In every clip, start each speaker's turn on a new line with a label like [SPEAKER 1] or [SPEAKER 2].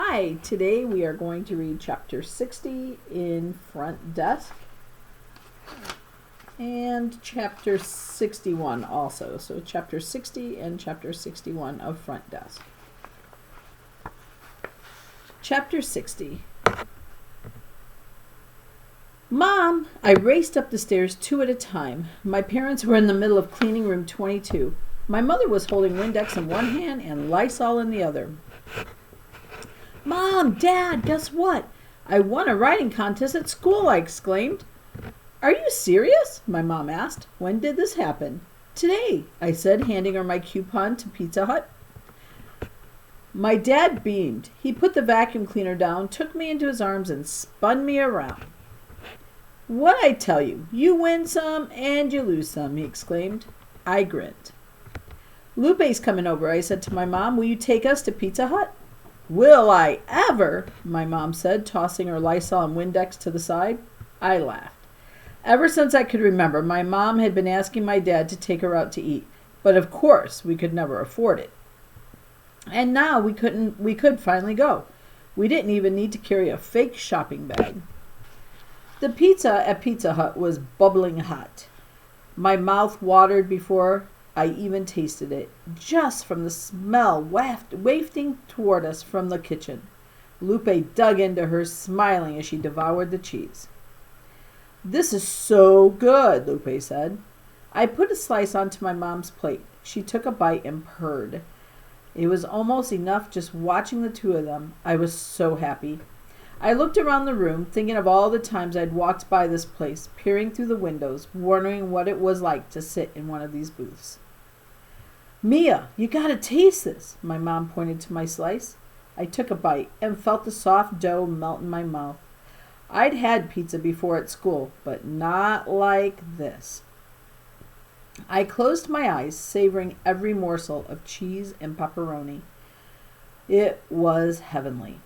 [SPEAKER 1] Hi, today we are going to read chapter 60 in Front Desk and chapter 61 also. So chapter 60 and chapter 61 of Front Desk. Chapter 60. Mom! I raced up the stairs two at a time. My parents were in the middle of cleaning room 22. My mother was holding Windex in one hand and Lysol in the other. Mom, Dad, guess what? I won a writing contest at school, I exclaimed. Are you serious? My mom asked. When did this happen? Today, I said, handing her my coupon to Pizza Hut. My dad beamed. He put the vacuum cleaner down, took me into his arms, and spun me around. What'd I tell you? You win some and you lose some, he exclaimed. I grinned. Lupe's coming over, I said to my mom. Will you take us to Pizza Hut? Will I ever? My mom said, tossing her Lysol and Windex to the side. I laughed. Ever since I could remember, my mom had been asking my dad to take her out to eat, but of course we could never afford it. And now we could finally go. We didn't even need to carry a fake shopping bag. The pizza at Pizza Hut was bubbling hot. My mouth watered before I even tasted it, just from the smell wafting toward us from the kitchen. Lupe dug into hers, smiling as she devoured the cheese. This is so good, Lupe said. I put a slice onto my mom's plate. She took a bite and purred. It was almost enough just watching the two of them. I was so happy. I looked around the room, thinking of all the times I'd walked by this place, peering through the windows, wondering what it was like to sit in one of these booths. Mia, you gotta taste this, my mom pointed to my slice. I took a bite and felt the soft dough melt in my mouth. I'd had pizza before at school, but not like this. I closed my eyes, savoring every morsel of cheese and pepperoni. It was heavenly.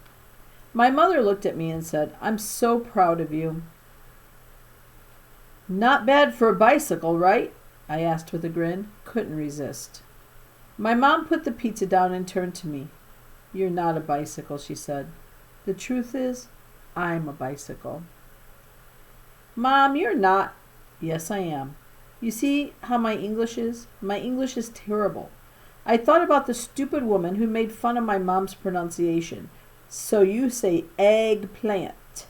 [SPEAKER 1] My mother looked at me and said, I'm so proud of you. Not bad for a bicycle, right? I asked with a grin. Couldn't resist. My mom put the pizza down and turned to me. You're not a bicycle, she said. The truth is, I'm a bicycle. Mom, you're not. Yes, I am. You see how my English is? My English is terrible. I thought about the stupid woman who made fun of my mom's pronunciation. So you say eggplant.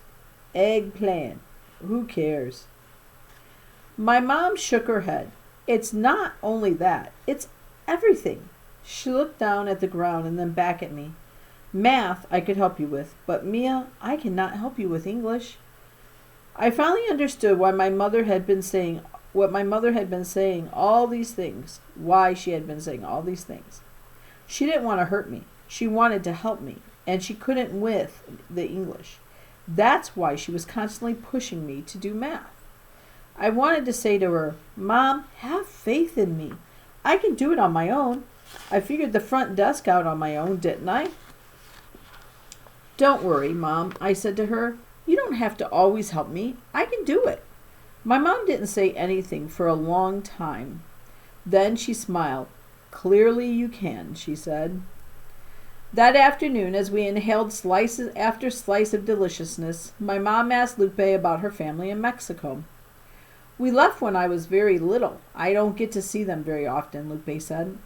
[SPEAKER 1] Eggplant. Who cares? My mom shook her head. It's not only that. It's everything. She looked down at the ground and then back at me. Math I could help you with, but Mia, I cannot help you with English. I finally understood why my mother had been saying all these things, why she had been saying all these things. She didn't want to hurt me. She wanted to help me, and she couldn't with the English. That's why she was constantly pushing me to do math. I wanted to say to her, Mom, have faith in me. I can do it on my own. I figured the front desk out on my own, didn't I? Don't worry, Mom, I said to her. You don't have to always help me. I can do it. My mom didn't say anything for a long time. Then she smiled. Clearly you can, she said. That afternoon, as we inhaled slice after slice of deliciousness, my mom asked Lupe about her family in Mexico. We left when I was very little. I don't get to see them very often, Lupe said.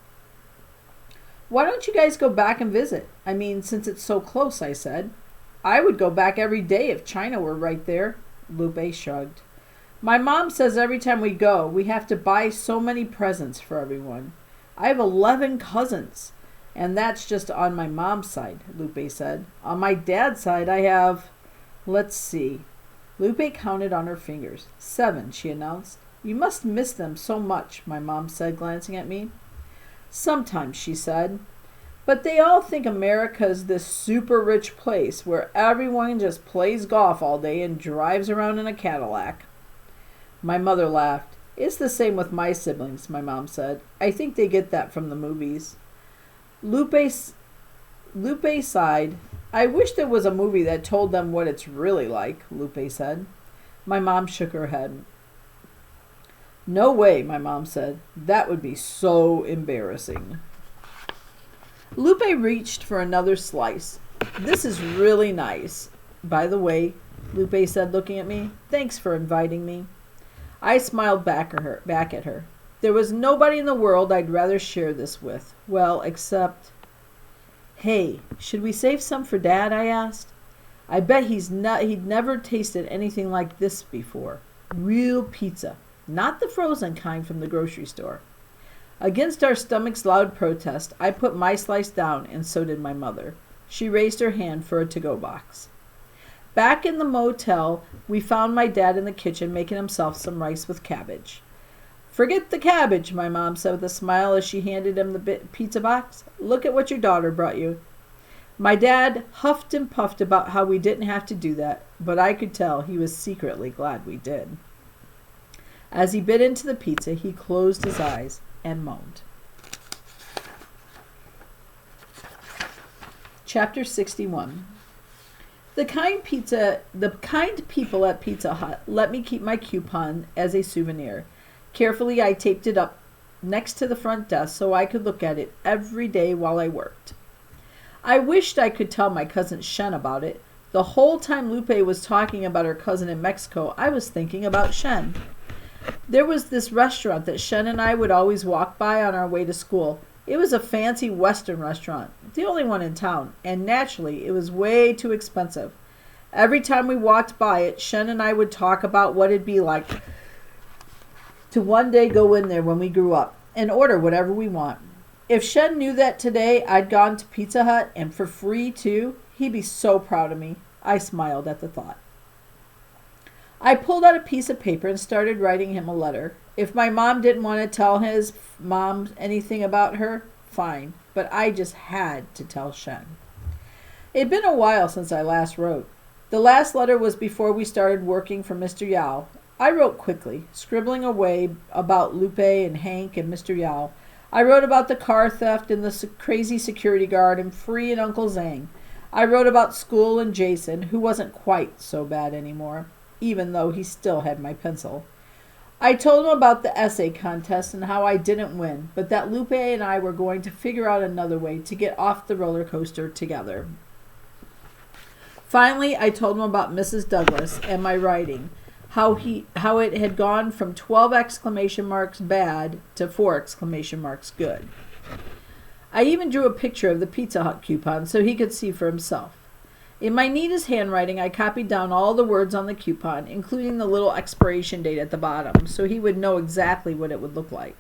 [SPEAKER 1] Why don't you guys go back and visit? I mean, since it's so close, I said. I would go back every day if China were right there. Lupe shrugged. My mom says every time we go, we have to buy so many presents for everyone. I have 11 cousins, and that's just on my mom's side, Lupe said. On my dad's side, I have, let's see. Lupe counted on her fingers. 7, she announced. You must miss them so much, my mom said, glancing at me. Sometimes, she said. But they all think America's this super rich place where everyone just plays golf all day and drives around in a Cadillac. My mother laughed. It's the same with my siblings, my mom said. I think they get that from the movies. Lupe sighed. I wish there was a movie that told them what it's really like, Lupe said. My mom shook her head. No way, my mom said. That would be so embarrassing. Lupe reached for another slice. This is really nice. By the way, Lupe said, looking at me, thanks for inviting me. I smiled back at her. There was nobody in the world I'd rather share this with. Well, except... Hey, should we save some for Dad? I asked. I bet he'd never tasted anything like this before. Real pizza. Not the frozen kind from the grocery store. Against our stomach's loud protest, I put my slice down, and so did my mother. She raised her hand for a to-go box. Back in the motel, we found my dad in the kitchen making himself some rice with cabbage. Forget the cabbage, my mom said with a smile as she handed him the pizza box. Look at what your daughter brought you. My dad huffed and puffed about how we didn't have to do that, but I could tell he was secretly glad we did. As he bit into the pizza, he closed his eyes and moaned. Chapter 61. The kind people at Pizza Hut let me keep my coupon as a souvenir. Carefully, I taped it up next to the front desk so I could look at it every day while I worked. I wished I could tell my cousin Shen about it. The whole time Lupe was talking about her cousin in Mexico, I was thinking about Shen. There was this restaurant that Shen and I would always walk by on our way to school. It was a fancy Western restaurant, the only one in town, and naturally, it was way too expensive. Every time we walked by it, Shen and I would talk about what it'd be like to one day go in there when we grew up and order whatever we want. If Shen knew that today I'd gone to Pizza Hut and for free too, he'd be so proud of me. I smiled at the thought. I pulled out a piece of paper and started writing him a letter. If my mom didn't want to tell his mom anything about her, fine, but I just had to tell Shen. It'd been a while since I last wrote. The last letter was before we started working for Mr. Yao. I wrote quickly, scribbling away about Lupe and Hank and Mr. Yao. I wrote about the car theft and the crazy security guard and Free and Uncle Zhang. I wrote about school and Jason, who wasn't quite so bad anymore, even though he still had my pencil. I told him about the essay contest and how I didn't win, but that Lupe and I were going to figure out another way to get off the roller coaster together. Finally, I told him about Mrs. Douglas and my writing, how it had gone from 12 exclamation marks bad to 4 exclamation marks good. I even drew a picture of the Pizza Hut coupon so he could see for himself. In my neatest handwriting, I copied down all the words on the coupon, including the little expiration date at the bottom, so he would know exactly what it would look like.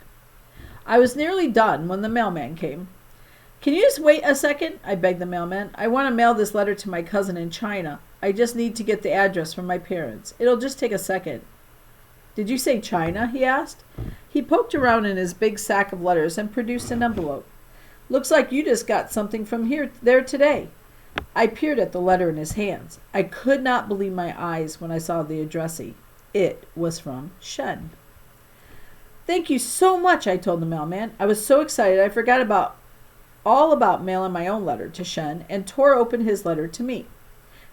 [SPEAKER 1] I was nearly done when the mailman came. Can you just wait a second? I begged the mailman. I want to mail this letter to my cousin in China. I just need to get the address from my parents. It'll just take a second. Did you say China? He asked. He poked around in his big sack of letters and produced an envelope. Looks like you just got something from there today. I peered at the letter in his hands. I could not believe my eyes when I saw the addressee. It was from Shen. Thank you so much, I told the mailman. I was so excited I forgot all about mailing my own letter to Shen and tore open his letter to me.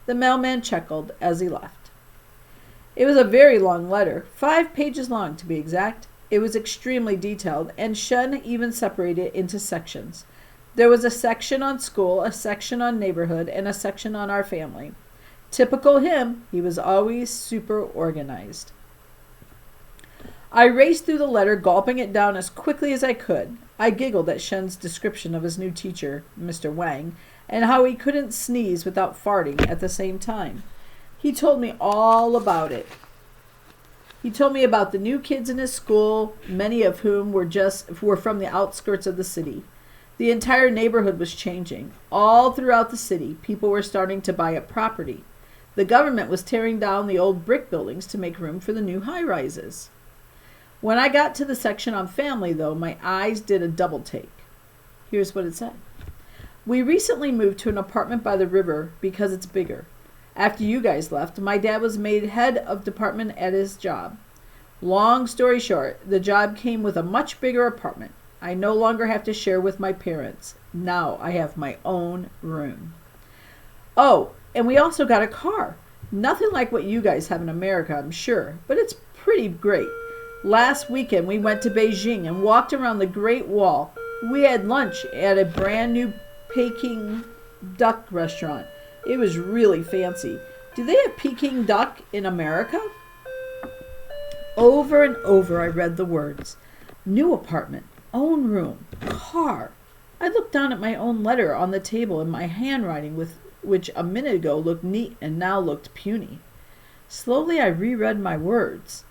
[SPEAKER 1] The mailman chuckled as he left. It was a very long letter, 5 pages long to be exact. It was extremely detailed, and Shen even separated it into sections. There was a section on school, a section on neighborhood, and a section on our family. Typical him, he was always super organized. I raced through the letter, gulping it down as quickly as I could. I giggled at Shen's description of his new teacher, Mr. Wang, and how he couldn't sneeze without farting at the same time. He told me all about it. He told me about the new kids in his school, many of whom were from the outskirts of the city. The entire neighborhood was changing. All throughout the city, people were starting to buy up property. The government was tearing down the old brick buildings to make room for the new high-rises. When I got to the section on family, though, my eyes did a double take. Here's what it said. We recently moved to an apartment by the river because it's bigger. After you guys left, my dad was made head of department at his job. Long story short, the job came with a much bigger apartment. I no longer have to share with my parents. Now I have my own room. Oh, and we also got a car. Nothing like what you guys have in America, I'm sure, but it's pretty great. Last weekend we went to Beijing and walked around the Great Wall. We had lunch at a brand new Peking duck restaurant. It was really fancy. Do they have Peking duck in America? Over and over I read the words. New apartment, own room, car. I looked down at my own letter on the table in my handwriting, which a minute ago looked neat and now looked puny. Slowly I reread my words.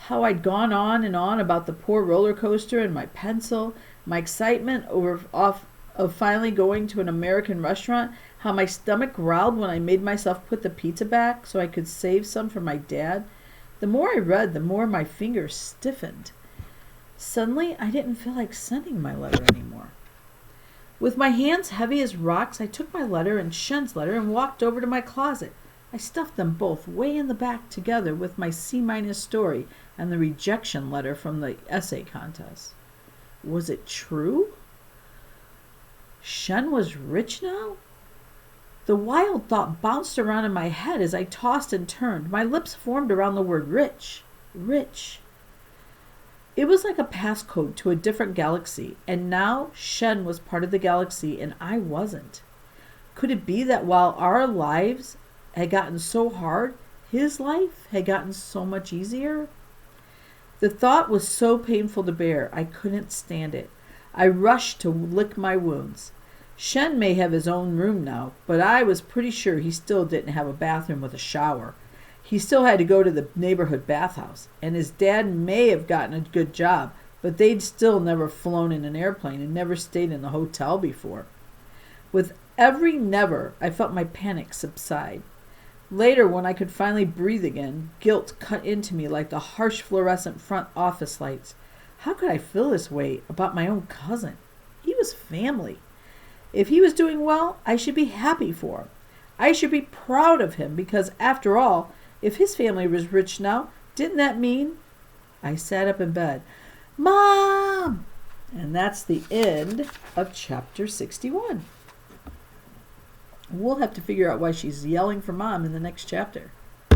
[SPEAKER 1] How I'd gone on and on about the poor roller coaster and my pencil, my excitement of finally going to an American restaurant, how my stomach growled when I made myself put the pizza back so I could save some for my dad. The more I read, the more my fingers stiffened. Suddenly, I didn't feel like sending my letter anymore. With my hands heavy as rocks, I took my letter and Shen's letter and walked over to my closet. I stuffed them both way in the back together with my C- story and the rejection letter from the essay contest. Was it true? Shen was rich now? The wild thought bounced around in my head as I tossed and turned. My lips formed around the word rich. Rich. It was like a passcode to a different galaxy, and now Shen was part of the galaxy and I wasn't. Could it be that while our lives had gotten so hard, his life had gotten so much easier? The thought was so painful to bear, I couldn't stand it. I rushed to lick my wounds. Shen may have his own room now, but I was pretty sure he still didn't have a bathroom with a shower. He still had to go to the neighborhood bathhouse, and his dad may have gotten a good job, but they'd still never flown in an airplane and never stayed in a hotel before. With every never, I felt my panic subside. Later, when I could finally breathe again, guilt cut into me like the harsh fluorescent front office lights. How could I feel this way about my own cousin? He was family. If he was doing well, I should be happy for him. I should be proud of him because, after all, if his family was rich now, didn't that mean... I sat up in bed. Mom! And that's the end of chapter 61. We'll have to figure out why she's yelling for Mom in the next chapter.